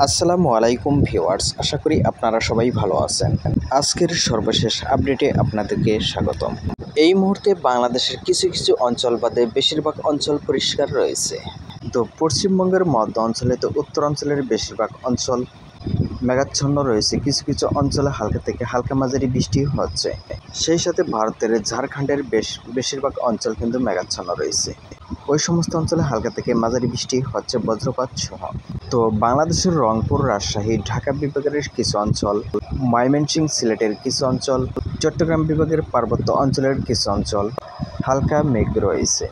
আসসালামু আলাইকুম ভিউয়ার্স, আশা করি আপনারা সবাই ভালো আছেন। আজকের সর্বশেষ আপডেটে আপনাদেরকে স্বাগতম। এই মুহূর্তে বাংলাদেশের কিছু কিছু অঞ্চল বাদে বেশিরভাগ অঞ্চল পরিষ্কার রয়েছে। তো পশ্চিমবঙ্গের মধ্য অঞ্চলে তো উত্তরাঞ্চলের বেশিরভাগ অঞ্চল মেঘাচ্ছন্ন রয়েছে। কিছু কিছু অঞ্চলে হালকা থেকে হালকা মাঝারি বৃষ্টি হচ্ছে। সেই সাথে ভারতের ঝাড়খণ্ডের বেশিরভাগ অঞ্চল কিন্তু মেঘাচ্ছন্ন রয়েছে। ওই সমস্ত অঞ্চলে হালকা থেকে মাঝারি বৃষ্টি হচ্ছে বজ্রপাত সহ। তো বাংলাদেশের রংপুর, রাজশাহী, ঢাকা বিভাগের কিছু অঞ্চল, ময়মনসিংহ, সিলেটের কিছু অঞ্চল, চট্টগ্রাম বিভাগের পার্বত্য অঞ্চলের কিছু অঞ্চল হালকা মেঘ রয়েছে,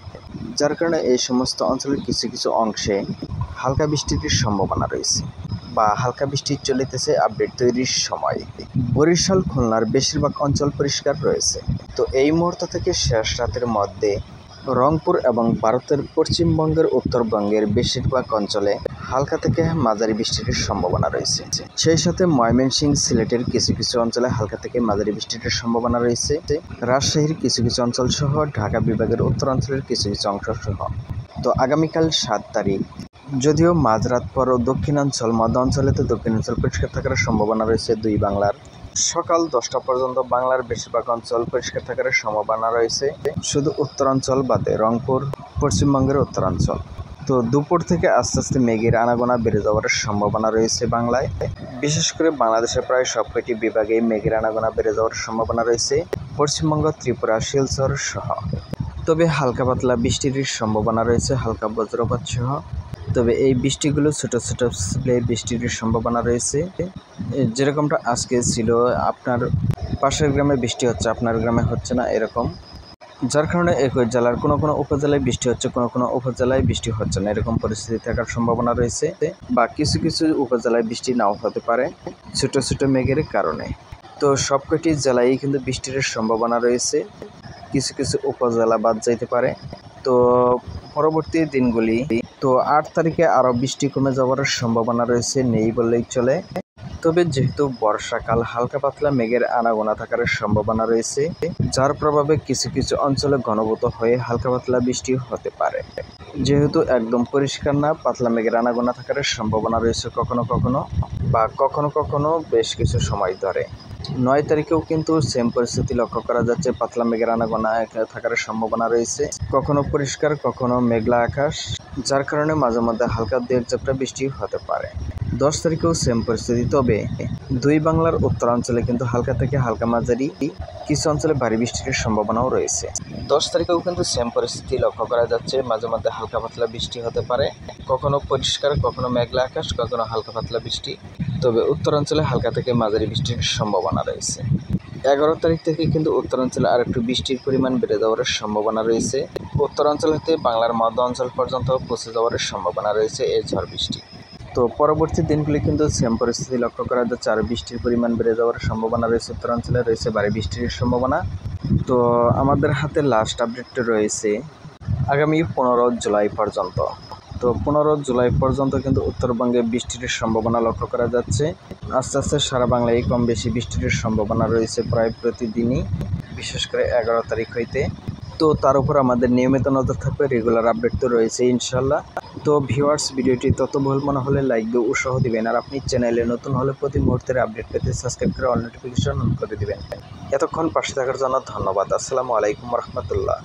যার কারণে এই সমস্ত অঞ্চলের কিছু কিছু অংশে হালকা বৃষ্টির সম্ভাবনা রয়েছে বা হালকা বৃষ্টি চলিতেছে আপডেট তৈরির সময়। বরিশাল, খুলনার বেশিরভাগ অঞ্চল পরিষ্কার রয়েছে। তো এই মুহূর্ত থেকে শেষ রাতের মধ্যে রংপুর এবং ভারতের পশ্চিমবঙ্গের উত্তরবঙ্গের বেশিরভাগ অঞ্চলে হালকা থেকে মাঝারি বৃষ্টির সম্ভাবনা রয়েছে। সেই সাথে ময়মনসিংহ, সিলেটের কিছু কিছু অঞ্চলে হালকা থেকে মাঝারি বৃষ্টির সম্ভাবনা রয়েছে। রাজশাহীর কিছু কিছু অঞ্চল সহ ঢাকা বিভাগের উত্তরাঞ্চলের কিছু কিছু অংশ সহ। তো আগামীকাল 7 তারিখ, যদিও মাঝরাত পর দক্ষিণাঞ্চল, মধ্য অঞ্চলে তো দক্ষিণাঞ্চল পরিষ্কার থাকার সম্ভাবনা রয়েছে। 2 বাংলার সকাল 10টা পর্যন্ত বাংলার বেশিরভাগ অঞ্চল পরিষ্কার থাকার সম্ভাবনা রয়েছে, শুধু উত্তরাঞ্চল বাদে রংপুর, পশ্চিমবঙ্গের উত্তরাঞ্চল। তো দুপুর থেকে আস্তে আস্তে মেঘের আনাগোনা বেড়ে যাওয়ার সম্ভাবনা রয়েছে বাংলায়। বিশেষ করে বাংলাদেশের প্রায় সবকটি বিভাগে মেঘের আনাগোনা বেড়ে যাওয়ার সম্ভাবনা রয়েছে, পশ্চিমবঙ্গ, ত্রিপুরা, শিলচর সহ। তবে হালকা পাতলা বৃষ্টির সম্ভাবনা রয়েছে, হালকা বজ্রপাত সহ। তবে এই বৃষ্টিগুলো ছোট ছোট বৃষ্টির সম্ভাবনা রয়েছে, যেরকমটা আজকে ছিল। আপনার পাশের গ্রামে বৃষ্টি হচ্ছে, আপনার গ্রামে হচ্ছে না, এরকম। যার কারণে একই জেলার কোনো কোনো উপজেলায় বৃষ্টি হচ্ছে, কোনো কোনো উপজেলায় বৃষ্টি হচ্ছে না, এরকম পরিস্থিতি থাকার সম্ভাবনা রয়েছে। বা কিছু কিছু উপজেলায় বৃষ্টি নাও হতে পারে ছোট ছোট মেঘের কারণে। তো সবকটি জেলায় কিন্তু বৃষ্টির সম্ভাবনা রয়েছে, কিছু কিছু উপজেলা বাদ যাইতে পারে। তো পরবর্তী দিনগুলি, তো 8 তারিখে আরও বৃষ্টি কমে যাওয়ার সম্ভাবনা রয়েছে, নেই বললেই চলে। তবে যেহেতু বর্ষাকাল, হালকা পাতলা মেঘের আনাগোনা থাকার সম্ভাবনা রয়েছে, যার প্রভাবে কিছু কিছু অঞ্চলে ঘনীভূত হয়ে হালকা পাতলা বৃষ্টি হতে পারে। যেহেতু একদম পরিষ্কার না, পাতলা মেঘের আনাগোনা থাকার সম্ভাবনা রয়েছে কখনো কখনো, বা কখনো কখনো বেশ কিছু সময় ধরে। 9 তারিখেও কিন্তু সেম পরিস্থিতি লক্ষ্য করা যাচ্ছে, পাতলা মেঘের আনাগোনা থাকার সম্ভাবনা রয়েছে, কখনো পরিষ্কার কখনো মেঘলা আকাশ, যার কারণে মাঝে মধ্যে হালকা 1-2 ঝাপটা বৃষ্টি হতে পারে। 10 তারিখেও সেম পরিস্থিতি, তবে 2 বাংলার উত্তরাঞ্চলে কিন্তু হালকা থেকে হালকা মাঝারি, কিছু অঞ্চলে ভারী বৃষ্টির সম্ভাবনাও রয়েছে। 10 তারিখেও কিন্তু সেম পরিস্থিতি লক্ষ্য করা যাচ্ছে, মাঝে মধ্যে হালকা পাতলা বৃষ্টি হতে পারে, কখনো পরিষ্কার কখনো মেঘলা আকাশ, কখনো হালকা পাতলা বৃষ্টি। তবে উত্তরাঞ্চলে হালকা থেকে মাঝারি বৃষ্টির সম্ভাবনা রয়েছে। 11 তারিখ থেকে কিন্তু উত্তরাঞ্চলে আর একটু বৃষ্টির পরিমাণ বেড়ে যাওয়ার সম্ভাবনা রয়েছে। উত্তরাঞ্চল হতে বাংলার মধ্য অঞ্চল পর্যন্ত পৌঁছে যাওয়ার সম্ভাবনা রয়েছে এই ঝড় বৃষ্টি। তো পরবর্তী দিনগুলি কিন্তু সেম পরিস্থিতি লক্ষ্য করা যাচ্ছে, আর বৃষ্টির পরিমাণ বেড়ে যাওয়ার সম্ভাবনা রয়েছে, উত্তরাঞ্চলে রয়েছে ভারী বৃষ্টির সম্ভাবনা। তো আমাদের হাতে লাস্ট আপডেট রয়েছে আগামী 15 জুলাই পর্যন্ত। তো 15 জুলাই পর্যন্ত কিন্তু উত্তরবঙ্গে বৃষ্টির সম্ভাবনা লক্ষ্য করা যাচ্ছে। আস্তে আস্তে সারা বাংলায় কম বেশি বৃষ্টির সম্ভাবনা রয়েছে প্রায় প্রতিদিনই, বিশেষ করে 11 তারিখ হইতে। তো তার উপর আমাদের নিয়মিত নজর থাকবে, রেগুলার আপডেট তো রয়েছে ইনশাল্লাহ। তো ভিউয়ার্স, ভিডিওটি তথ্যবহুল মনে হলে লাইক দিয়ে উৎসাহ দিবেন, আর আপনি চ্যানেলে নতুন হলে প্রতি মুহূর্তের আপডেট পেতে সাবস্ক্রাইব করে অল নোটিফিকেশন অন করে দিবেন। এতক্ষণ পাশে থাকার জন্য ধন্যবাদ। আসসালামু আলাইকুম রহমতুল্লাহ।